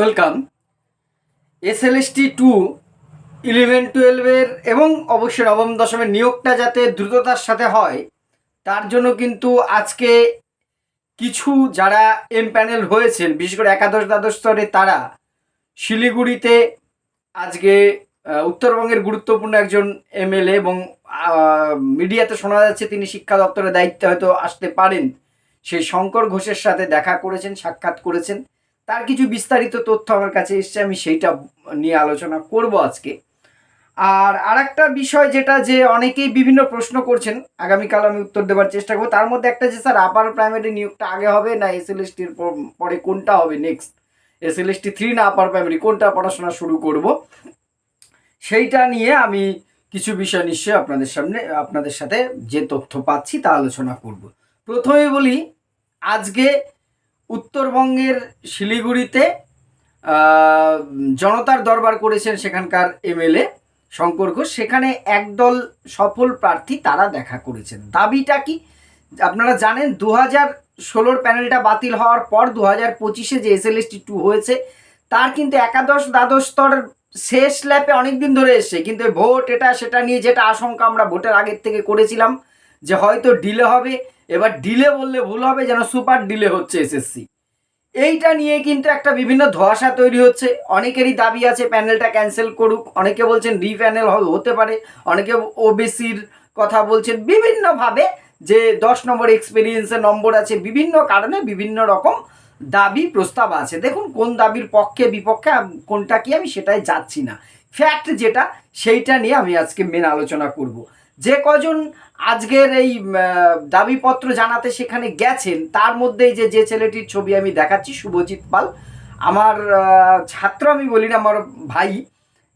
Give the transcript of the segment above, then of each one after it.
Welcome. SLST 2 11-12 এবং অবশ্যই নবম দশমের নিয়োগটা যাতে দ্রুততার সাথে হয় তার জন্য কিন্তু আজকে কিছু যারা এম প্যানেল হয়েছেন, বিশেষ করে একাদশ দ্বাদশ স্তরে, তারা শিলিগুড়িতে আজকে উত্তরবঙ্গের গুরুত্বপূর্ণ একজন এমএলএ এবং মিডিয়াতে শোনা যাচ্ছে তিনি শিক্ষা দপ্তরের দায়িত্বে হয়তো আসতে পারেন, সেই শঙ্কর ঘোষের সাথে দেখা করেছেন, সাক্ষাৎ করেছেন। তার কিছু বিস্তারিত তথ্য আমার কাছে এসছে, আমি সেইটা নিয়ে আলোচনা করব আজকে। আর আরেকটা বিষয় যেটা যে অনেকেই বিভিন্ন প্রশ্ন করছেন, আগামীকাল আমি উত্তর দেওয়ার চেষ্টা করবো। তার মধ্যে একটা যে স্যার আপার প্রাইমারি নিয়োগটা আগে হবে না এসএলএসটির পরে কোনটা হবে নেক্সট, এসএলএসটি 3 না আপার প্রাইমারি, কোনটা পড়াশোনা শুরু করব, সেইটা নিয়ে আমি কিছু বিষয় নিশ্চয়ই আপনাদের সাথে যে তথ্য পাচ্ছি তা আলোচনা করব। প্রথমে বলি, আজকে উত্তরবঙ্গের শিলিগুড়িতে জনতার দরবার করেছেন সেখানকার এমএলএ শঙ্কর ঘোষ। সেখানে একদল সফল প্রার্থী তারা দেখা করেছেন। দাবিটা কি আপনারা জানেন, 2016 প্যানেলটা বাতিল হওয়ার পর 2025 যে এসএলএসটি 2 হয়েছে তার কিন্তু একাদশ দ্বাদশ স্তর শেষ ল্যাপে অনেকদিন ধরে এসছে, কিন্তু ভোট এটা সেটা নিয়ে যেটা আশঙ্কা আমরা ভোটের আগের থেকে করেছিলাম যে হয়তো ডিলে হবে, এবার ডিলে বললে ভুল হবে, যেন সুপার ডিলে হচ্ছে এসএসসি, এইটা নিয়ে কিন্তু একটা বিভিন্ন ধোঁয়াশা তৈরি হচ্ছে। অনেকেরই দাবি আছে প্যানেলটা ক্যান্সেল করুক, অনেকে বলছেন রিপ্যানেল হতে পারে, অনেকে ওবিসির কথা বলছেন বিভিন্নভাবে, যে 10 নম্বর এক্সপিরিয়েন্সের নম্বর আছে, বিভিন্ন কারণে বিভিন্ন রকম দাবি প্রস্তাব আছে। দেখুন কোন দাবির পক্ষে বিপক্ষে কোনটা কি আমি সেটাই যাচ্ছি না, ফ্যাক্ট যেটা সেইটা নিয়ে আমি আজকে মেন আলোচনা করব। যে কজন আজকের এই দাবিপত্র জানাতে সেখানে গেছেন তার মধ্যে যে ছেলেটির ছবি আমি দেখাচ্ছি, শুভজিৎ পাল, আমার ছাত্র আমি বলি না, আমার ভাই।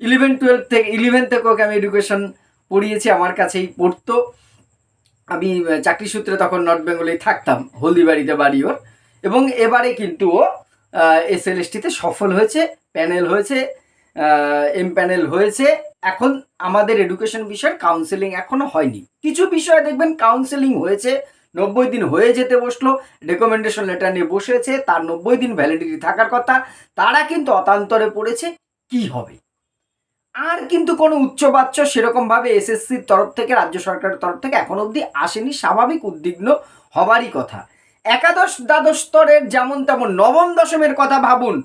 11 থেকে ওকে আমি এডুকেশন পড়িয়েছি, আমার কাছেই পড়তো। আমি চাকরি সূত্রে তখন নর্থ বেঙ্গলেই থাকতাম, হলদিবাড়িতে বাড়ি ওর। এবং এবারে কিন্তু ও এসএলএসটিতে সফল হয়েছে, প্যানেল হয়েছে, এম প্যানেল হয়েছে। এখন আমাদের এডুকেশন বিষয়ের কাউন্সেলিং এখনো হয়নি, কিছু বিষয়ে দেখবেন কাউন্সেলিং হয়েছে, 90 দিন হয়ে যেতে বসলো, রেকমেন্ডেশন লেটার নিয়ে বসেছে, তার 90 দিন ভ্যালিডিটি থাকার কথা, তারা কিন্তু অতান্তরে পড়েছে। কি হবে? আর কিন্তু কোনো উচ্চবাচ্য সেরকমভাবে এসএসসির তরফ থেকে, রাজ্য সরকারের তরফ থেকে এখন অবধি আসেনি, স্বাভাবিক উদ্বিগ্ন হবারই কথা। একাদশ দ্বাদশ স্তরের যেমন তেমন নবম দশমের কথা ভাবুন,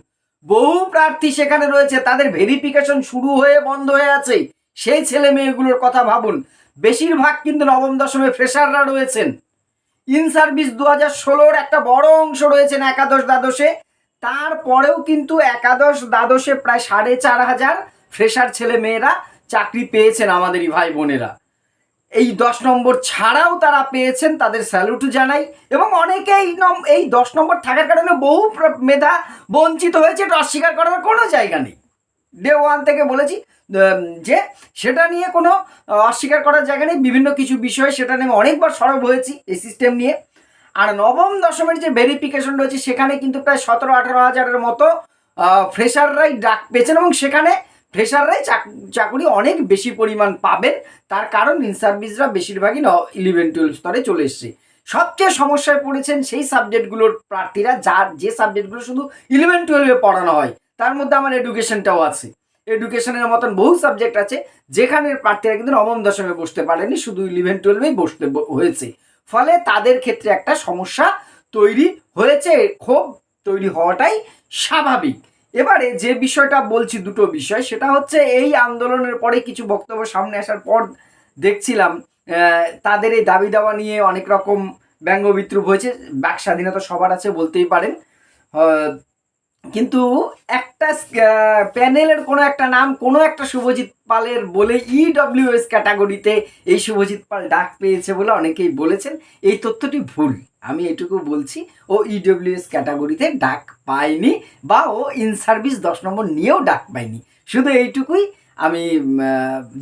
বহু প্রার্থী সেখানে রয়েছে, তাদের ভেরিফিকেশন শুরু হয়ে বন্ধ হয়ে আছে, সেই ছেলে মেয়েগুলোর কথা ভাবুন। বেশিরভাগ কিন্তু নবম দশমে ফ্রেশাররা রয়েছেন। ইন সার্ভিস 2016 একটা বড় অংশ রয়েছেন একাদশ দ্বাদশে, তারপরেও কিন্তু একাদশ দ্বাদশে প্রায় 4,500 ফ্রেশার ছেলে মেয়েরা চাকরি পেয়েছেন আমাদেরই ভাই বোনেরা। এই 10 নম্বর ছাড়াও তারা পেয়েছেন, তাদের স্যালুট জানাই। এবং অনেকেই এই 10 নম্বর থাকার কারণে বহু মেধা বঞ্চিত হয়েছে, এটা অস্বীকার করার কোনো জায়গা নেই। ডে ওয়ান থেকে বলেছি যে সেটা নিয়ে কোনো অস্বীকার করার জায়গা নেই, বিভিন্ন কিছু বিষয় সেটা নিয়ে অনেকবার সরব হয়েছি এই সিস্টেম নিয়ে। আর নবম দশমের যে ভেরিফিকেশন রয়েছে সেখানে কিন্তু প্রায় 17-18 হাজারের মতো ফ্রেশাররাই ডাক পেয়েছেন, এবং সেখানে ফ্রেশাররাই চাকরি অনেক বেশি পরিমাণ পাবেন। তার কারণ ইন সার্ভিসরা বেশিরভাগই 11-12 স্তরে চলে এসছে। সবচেয়ে সমস্যায় পড়েছেন সেই সাবজেক্টগুলোর প্রার্থীরা যে সাবজেক্টগুলো শুধু 11-12 পড়ানো হয়, তার মধ্যে আমার এডুকেশনটাও আছে। এডুকেশনের মতন বহু সাবজেক্ট আছে যেখানে প্রার্থীরা কিন্তু নবম দশমে বসতে পারেনি, শুধু 11-12 বসতে হয়েছে। ফলে তাদের ক্ষেত্রে একটা সমস্যা তৈরি হয়েছে, ক্ষোভ তৈরি হওয়াটাই স্বাভাবিক। এবারে যে বিষয়টা বলছি, দুটো বিষয়, সেটা হচ্ছে এই আন্দোলনের পরে কিছু বক্তব্য সামনে আসার পর দেখছিলাম তাদের এই দাবি দাওয়া নিয়ে অনেক রকম ব্যঙ্গ বিদ্রুপ হয়েছে। বাক স্বাধীনতা সবার আছে বলতেই পারেন, কিন্তু একটা প্যানেলের কোনো একটা নাম, কোনো একটা শুভজিৎ পালের বলে ইডব্লিউএস ক্যাটাগরিতে এই শুভজিৎ পাল ডাক পেয়েছে বলে অনেকেই বলেছেন। এই তথ্যটি ভুল, আমি এটুকু বলছি, ও ইডব্লিউএস ক্যাটাগরিতে ডাক পায়নি, বা ও ইন সার্ভিস 10 নম্বর নিয়েও ডাক পায়নি। শুধু এইটুকুই আমি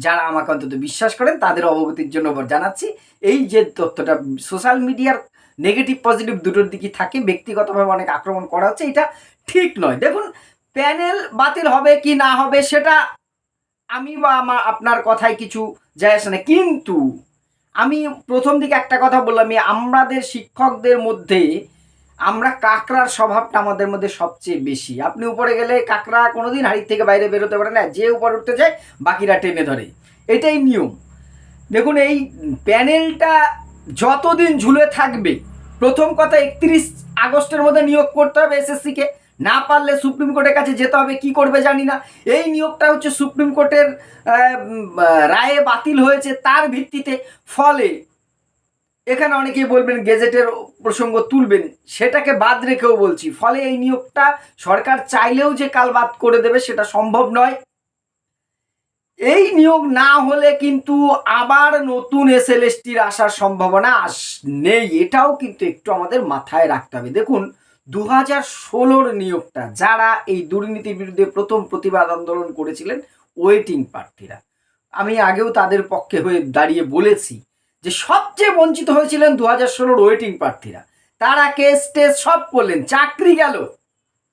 যারা আমাকে অন্তত বিশ্বাস করেন তাদের অবগতির জন্য জানাচ্ছি। এই যে তথ্যটা সোশ্যাল মিডিয়ার নেগেটিভ পজিটিভ দুটোর দিকই থাকে, ব্যক্তিগতভাবে অনেক আক্রমণ করা হচ্ছে, এটা ঠিক নয়। দেখুন, প্যানেল বাতিল হবে কি না হবে সেটা আমি বা আপনার কথায় কিছু যায় আসে না, কিন্তু আমি প্রথম দিকে একটা কথা বললাম, আমাদের শিক্ষকদের মধ্যে আমরা কাঁকড়ার স্বভাবটা আমাদের মধ্যে সবচেয়ে বেশি। আপনি উপরে গেলে কাঁকড়া কোনোদিন হাড়ির থেকে বাইরে বেরোতে পারে না, যে উপরে উঠতে যায় বাকিরা টেনে ধরে, এটাই নিয়ম। দেখুন এই প্যানেলটা যতদিন ঝুলে থাকবে, প্রথম কথা 31 আগস্টের মধ্যে নিয়োগ করতে হবে এসএসসিকে, না পারলে সুপ্রিম কোর্টের কাছে যেতে হবে, কি করবে জানি না। এই নিয়োগটা হচ্ছে সুপ্রিম কোর্টের রায়ে বাতিল হয়েছে, তার ভিত্তিতে। ফলে এখানে অনেকেই বলবেন গেজেটের প্রসঙ্গ তুলবেন, সেটাকে বাদ রেখেও বলছি, ফলে এই নিয়োগটা সরকার চাইলেও যে কাল বাদ করে দেবে সেটা সম্ভব নয়। এই নিয়োগ না হলে কিন্তু আবার নতুন এসএলএসটির আসার সম্ভাবনা নেই, এটাও কিন্তু একটু আমাদের মাথায় রাখতে হবে। দেখুন 2016 নিয়োগটা যারা এই দুর্নীতির বিরুদ্ধে প্রথম প্রতিবাদ আন্দোলন করেছিলেন ওয়েটিং প্রার্থীরা, আমি আগেও তাদের পক্ষে হয়ে দাঁড়িয়ে বলেছি যে সবচেয়ে বঞ্চিত হয়েছিলেন 2016 ওয়েটিং প্রার্থীরা। তারা কেস টেস সব করলেন, চাকরি গেল,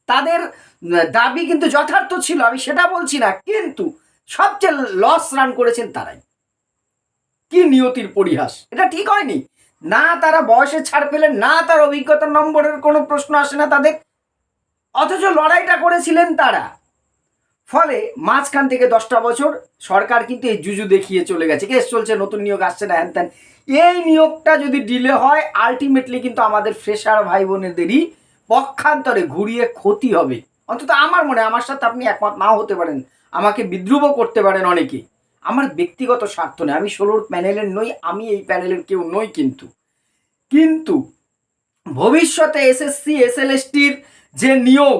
তাদের দাবি কিন্তু যথার্থ ছিল, আমি সেটা বলছি না, কিন্তু সবচেয়ে লস রান করেছেন তারাই। কি নিয়তির পরিহাস, এটা ঠিক হয়নি। না তারা বয়সে ছাড় পেলেন, না তার অভিজ্ঞতার নম্বরের কোনো প্রশ্ন আসে না তাদের, অথচ লড়াইটা করেছিলেন তারা। ফলে মাঝখান থেকে 10টা বছর সরকার কিন্তু এই জুজু দেখিয়ে চলে গেছে, কেস চলছে, নতুন নিয়োগ আসছে না, হ্যান ত্যান। এই নিয়োগটা যদি ডিলে হয় আলটিমেটলি কিন্তু আমাদের ফ্রেশার ভাই বোনেদেরই পক্ষান্তরে ঘুরিয়ে ক্ষতি হবে। অন্তত আমার মনে, আমার সাথে আপনি একমত নাও হতে পারেন, আমাকে বিদ্রুপ করতে পারেন অনেকে, আমার ব্যক্তিগত স্বার্থ নেই, আমি 16 প্যানেলের নই, আমি এই প্যানেলের কেউ নই, কিন্তু ভবিষ্যতে এসএসসি এসএলএসটির যে নিয়োগ,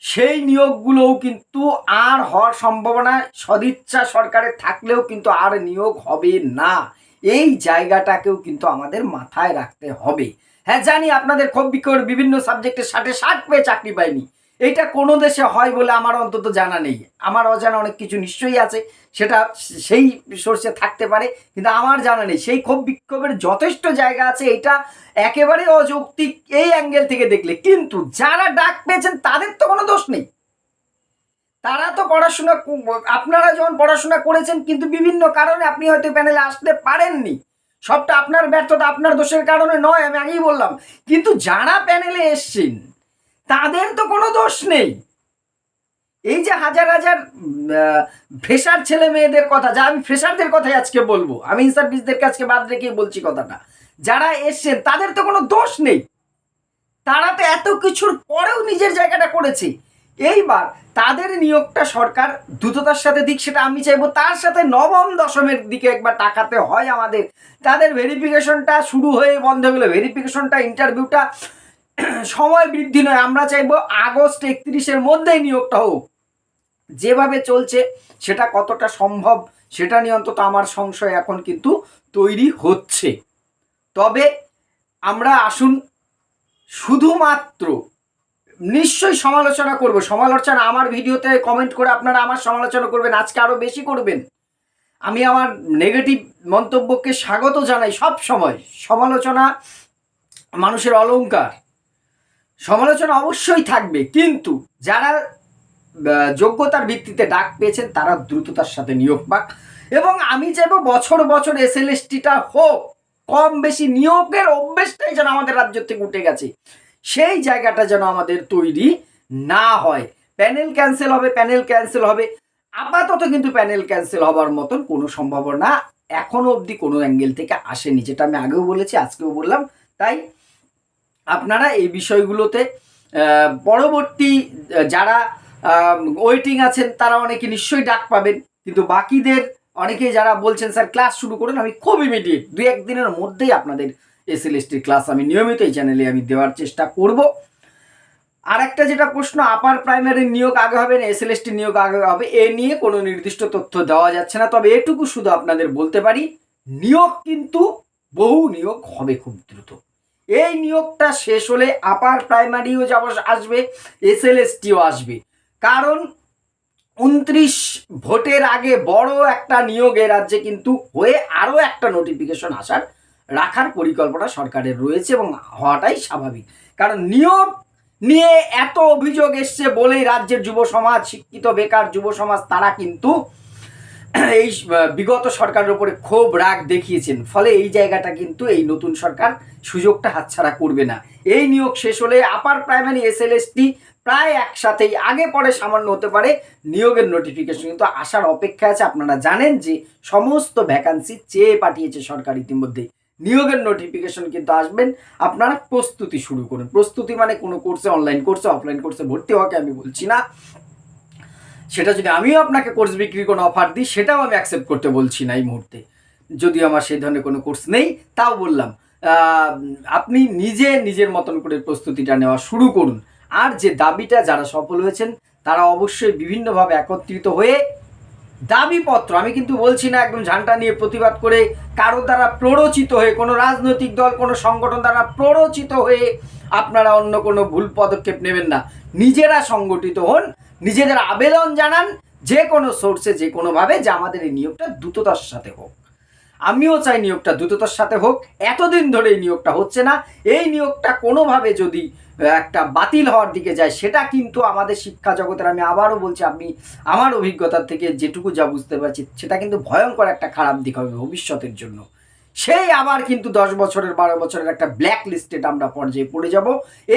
সেই নিয়োগগুলোও কিন্তু আর হওয়ার সম্ভাবনা সদিচ্ছা সরকারের থাকলেও কিন্তু আর নিয়োগ হবে না। এই জায়গাটাকেও কিন্তু আমাদের মাথায় রাখতে হবে। হ্যাঁ জানি আপনাদের ক্ষোভ বিক্ষোভ, বিভিন্ন সাবজেক্টে 60 পেয়ে চাকরি পায়নি, এইটা কোনো দেশে হয় বলে আমার অন্তত জানা নেই। আমার অজানা অনেক কিছু নিশ্চয়ই আছে, সেটা সেই সোর্সে থাকতে পারে, কিন্তু আমার জানা নেই। সেই ক্ষোভ বিক্ষোভের যথেষ্ট জায়গা আছে, এটা একেবারে অযৌক্তিক এই অ্যাঙ্গেল থেকে দেখলে। কিন্তু যারা ডাক পেয়েছেন তাদের তো কোনো দোষ নেই, তারা তো পড়াশোনা, আপনারা যখন পড়াশোনা করেছেন কিন্তু বিভিন্ন কারণে আপনি হয়তো প্যানেলে আসতে পারেননি, সবটা আপনার ব্যর্থতা, আপনার দোষের কারণে নয়, আমি আগেই বললাম। কিন্তু যারা প্যানেলে এসছেন তাদের তো কোনো দোষ নেই। এই যে হাজার হাজার ফ্রেশার ছেলে মেয়েদের কথা, যা আমি ফ্রেশারদের কথাই আজকে বলবো, আমি সার্ভিসদেরকে আজকে বাদ রেখেই বলছি কথাটা, যারা এসছেন তাদের তো কোনো দোষ নেই, তারা তো এত কিছুর পরেও নিজের জায়গাটা করেছে। এইবার তাদের নিয়োগটা সরকার দ্রুততার সাথে দিক, সেটা আমি চাইবো। তার সাথে নবম দশমের দিকে একবার তাকাতে হয় আমাদের। তাদের ভেরিফিকেশনটা শুরু হয়ে বন্ধ হয়ে গেলো, ভেরিফিকেশনটা ইন্টারভিউটা সময় বৃদ্ধি নয়, আমরা চাইবো আগস্ট 31-এর মধ্যেই নিয়োগটা হোক। যেভাবে চলছে সেটা কতটা সম্ভব সেটা নিয়ে অন্তত আমার সংশয় এখন কিন্তু তৈরি হচ্ছে। তবে আমরা আসুন, শুধুমাত্র নিশ্চয়ই সমালোচনা করব, সমালোচনা আমার ভিডিওতে কমেন্ট করে আপনারা আমার সমালোচনা করবেন, আজকে আরও বেশি করবেন। আমি আমার নেগেটিভ মন্তব্যকে স্বাগত জানাই সব সময়। সমালোচনা মানুষের অলংকার, সমালোচনা অবশ্যই থাকবে, কিন্তু যারা যোগ্যতার ভিত্তিতে ডাক পেয়েছেন তারা দ্রুততার সাথে নিয়োগ পাক। এবং আমি চাইবো বছর বছর এসএলএসটিটা হোক, কম বেশি নিয়োগের অভ্যেসটাই যেন আমাদের রাজ্য থেকে উঠে গেছে, সেই জায়গাটা যেন আমাদের তৈরি না হয়। প্যানেল ক্যান্সেল হবে, প্যানেল ক্যান্সেল হবে, আপাতত কিন্তু প্যানেল ক্যান্সেল হবার মতন কোনো সম্ভাবনা এখনো অবধি কোনো অ্যাঙ্গেল থেকে আসেনি, যেটা আমি আগেও বলেছি, আজকেও বললাম। তাই আপনারা এই বিষয়গুলোতে পরবর্তী যারা ওয়েটিং আছেন তারা অনেকে নিশ্চয়ই ডাক পাবেন, কিন্তু বাকিদের অনেকেই যারা বলছেন স্যার ক্লাস শুরু করুন, আমি খুব ইমিডিয়েট 2-1 দিনের মধ্যেই আপনাদের এসএলএসটির ক্লাস আমি নিয়মিত এই চ্যানেলে আমি দেওয়ার চেষ্টা করব। আর একটা যেটা প্রশ্ন, আপার প্রাইমারি নিয়োগ আগে হবে না এসএলএসটি নিয়োগ আগে হবে, এ নিয়ে কোনো নির্দিষ্ট তথ্য দেওয়া যাচ্ছে না। তবে এটুকু শুধু আপনাদের বলতে পারি, নিয়োগ কিন্তু বহু নিয়োগ হবে খুব দ্রুত। এই নিয়োগটা শেষ হলে আপার প্রাইমারিও আসবে, এসএলএসটিও আসবে। কারণ 29 ভোটের আগে বড় একটা নিয়োগ এ রাজ্যে কিন্তু হয়ে আরও একটা নোটিফিকেশন রাখার পরিকল্পনা সরকারের রয়েছে, এবং হওয়াটাই স্বাভাবিক। কারণ নিয়োগ নিয়ে এত অভিযোগ এসছে বলেই রাজ্যের যুব সমাজ, শিক্ষিত বেকার যুব সমাজ, তারা কিন্তু এই বিগত সরকারের উপরে ক্ষোভ রাগ দেখিয়েছেন, ফলে এই জায়গাটা কিন্তু এই নতুন সরকার সুযোগটা হাতছাড়া করবে না। এই নিয়োগ শেষ হলে আপার প্রাইমারি SLST প্রায় একসাথেই, আগে পরে সামান্য হতে পারে, নিয়োগের নোটিফিকেশন কিন্তু আসার অপেক্ষা আছে। আপনারা জানেন যে সমস্ত ভ্যাকান্সি চেয়ে পাঠিয়েছে সরকার ইতিমধ্যে, নিয়োগের নোটিফিকেশন কিন্তু আসবেন। আপনারা প্রস্তুতি শুরু করুন। প্রস্তুতি মানে কোনো কোর্সে, অনলাইন কোর্সে, অফলাইন কোর্সে ভর্তি হওয়াকে আমি বলছি না। সেটা যদি আমিও আপনাকে কোর্স বিক্রির কোনো অফার দিই, সেটাও আমি অ্যাকসেপ্ট করতে বলছি না এই মুহূর্তে, যদিও আমার সেই ধরনের কোনো কোর্স নেই। তাও বললাম আপনি নিজের মতন করে প্রস্তুতিটা নেওয়া শুরু করুন। আর যে দাবিটা যারা সফল হয়েছেন তারা অবশ্যই বিভিন্নভাবে একত্রিত হয়ে দাবিপত্র, আমি কিন্তু বলছি না একদম ঝান্ডা নিয়ে প্রতিবাদ করে, কারো দ্বারা প্ররোচিত হয়ে, কোনো রাজনৈতিক দল, কোনো সংগঠন দ্বারা প্ররোচিত হয়ে আপনারা অন্য কোনো ভুল পদক্ষেপ নেবেন না। নিজেরা সংগঠিত হন, নিজেদের আবেদন জানান যে কোনো সোর্সে, যে কোনোভাবে, যে আমাদের এই নিয়োগটা দ্রুততার সাথে হোক। আমিও চাই নিয়োগটা দ্রুততার সাথে হোক। এতদিন ধরে এই নিয়োগটা হচ্ছে না, এই নিয়োগটা কোনোভাবে যদি একটা বাতিল হওয়ার দিকে যায়, সেটা কিন্তু আমাদের শিক্ষা জগতের, আমি আবারও বলছি, আমি আমার অভিজ্ঞতার থেকে যেটুকু যা বুঝতে পারছি, সেটা কিন্তু ভয়ঙ্কর একটা খারাপ দিক হবে ভবিষ্যতের জন্য। সেই আবার কিন্তু 10 বছরের 12 বছরের একটা ব্ল্যাক লিস্টেড আমরা পর্যায়ে পড়ে যাব।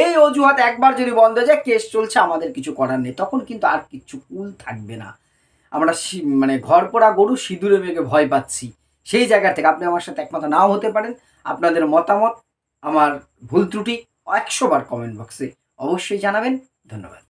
এই অজুহাত একবার যদি বন্ধ হয়ে যায়, কেস চলছে, আমাদের কিছু করার নেই, তখন কিন্তু আর কিছু কুল থাকবে না। আমরা মানে ঘর পোড়া গরু সিঁদুরে মেঘে ভয় পাচ্ছি, সেই জায়গা থেকে আপনি আমার সাথে একমত নাও হতে পারেন। আপনাদের মতামত, আমার ভুল ত্রুটি 100 বার কমেন্ট বক্সে অবশ্যই জানাবেন। ধন্যবাদ।